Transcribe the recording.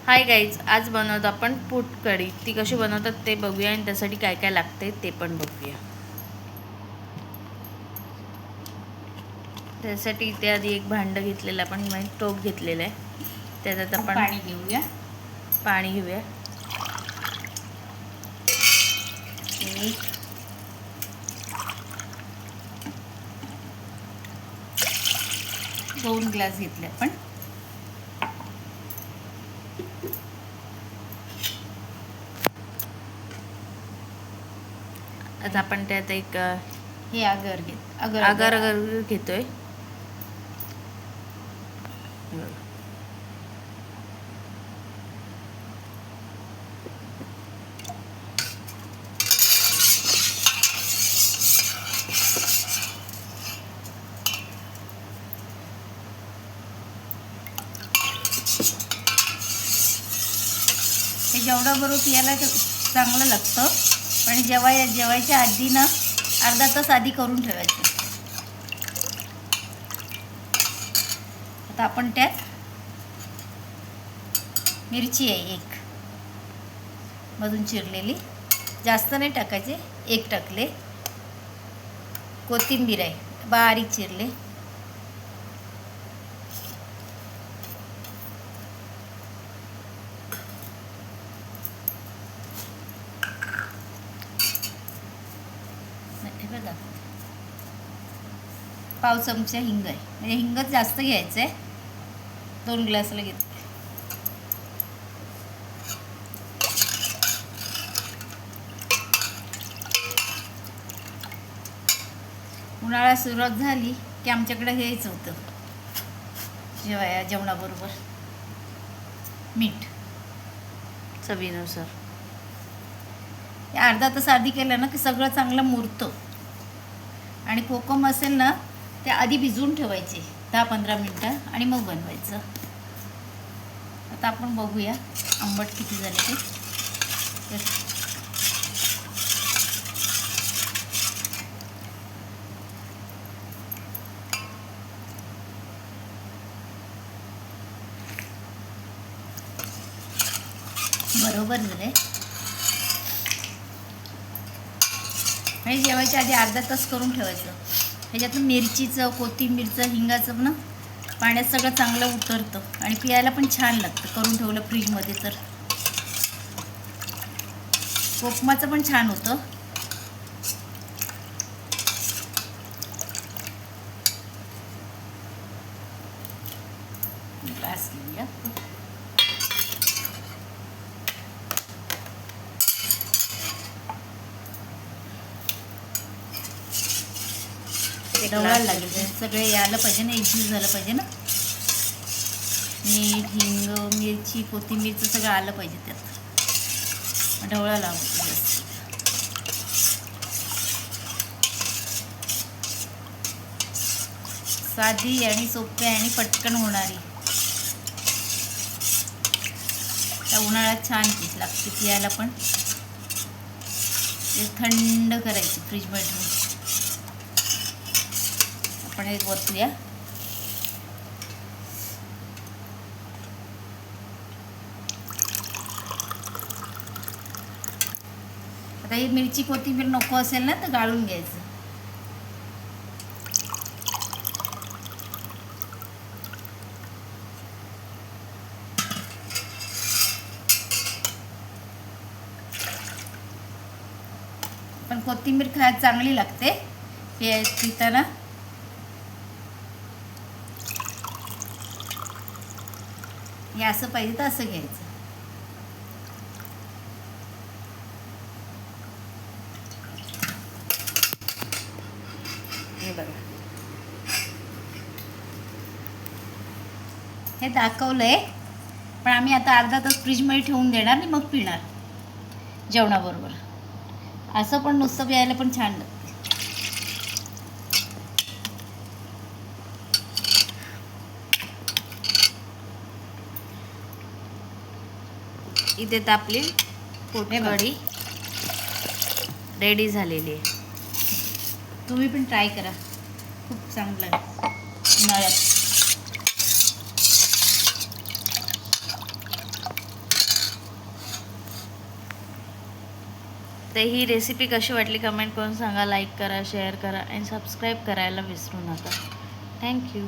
Hi guys, आज बनवतो आपण पूट कढी. ती कशी बनवतात ते बघूया आणि त्यासाठी काय काय लागते ते पण बघूया. त्यासाठी इथे आधी एक भांडं घेतलेलं आपण, म्हणजे टोप घेतलेलं आहे. त्याच्यात आपण पाणी घेऊया. पाणी घेऊया. एक 2 ग्लास घेतले आपण. आता आपण त्यात एक हे अगर घेतोय. हे जेवढं बरोबर पियाला चांगलं लागतं, पण जेवायच्या आधी ना अर्धा तास आधी करून ठेवायचं. आता आपण त्यात मिरची आहे एक मधून चिरलेली, जास्त नाही टाकायचे, एक टाकले. कोथिंबीर आहे बारीक चिरले. बघा, पाव चमचा हिंग आहे, म्हणजे हिंगच जास्त घ्यायचं आहे. 2 ग्लासला घेतले. उन्हाळा सुरुवात झाली की आमच्याकडे हेच होतं जेवणाबरोबर. मीठ चवीनुसार. अर्धा तास आधी केलं ना की सगळं चांगलं मुरतं. आणि कोकम असेल ना ते आधी भिजवून ठेवायचे 10-15 मिनटं आणि मग बनवायचं. आता आपण बघूया आंबट किती झाले ते. बरोबर झाले. आणि जेवायच्या आधी अर्धा तास करून ठेवायचं. ह्याच्यातून मिरचीचं, कोथिंबीरचं, हिंगाचं ना पाण्यात सगळं चांगलं उतरतं आणि पियायला पण छान लागतं. करून ठेवलं फ्रीजमध्ये तर. कोकमाचं पण छान होतं. ग्लास घेऊया. ढवळायला लागेल, सगळे यायला पाहिजे ना, एकजीव झालं पाहिजे ना. मीठ, हिंग, मिरची, कोथिंबीरचं सगळं आलं पाहिजे त्यात. ढवळायला हवं जास्त. साधी आणि सोपी आणि पटकन होणारी. त्या उन्हाळ्यात छान पीठ लागते पियाला पण. ते थंड करायची फ्रीजमध्ये ठेवून. आपण एक वरतूया. आता ही मिरची कोथिंबीर नको असेल ना तर गाळून घ्यायचं. पण कोथिंबीर खायला चांगली लागते पिताना. हे असं पाहिजे तर असं घ्यायचं. हे बघा, हे दाखवलंय, पण आम्ही आता अर्धा तास फ्रीजमध्ये ठेवून देणार आणि मग पिणार जेवणाबरोबर. असं पण नुसतं प्यायला पण छान लागतं. इथे आपली पूट कढी रेडी झालेली आहे. तुम्ही पण ट्राय करा, खूप चांगलं आहे उन्हाळ्यात. तर ही रेसिपी कशी वाटली कमेंट करून सांगा. लाईक करा, शेअर करा आणि सबस्क्राईब करायला विसरू नका. थँक्यू.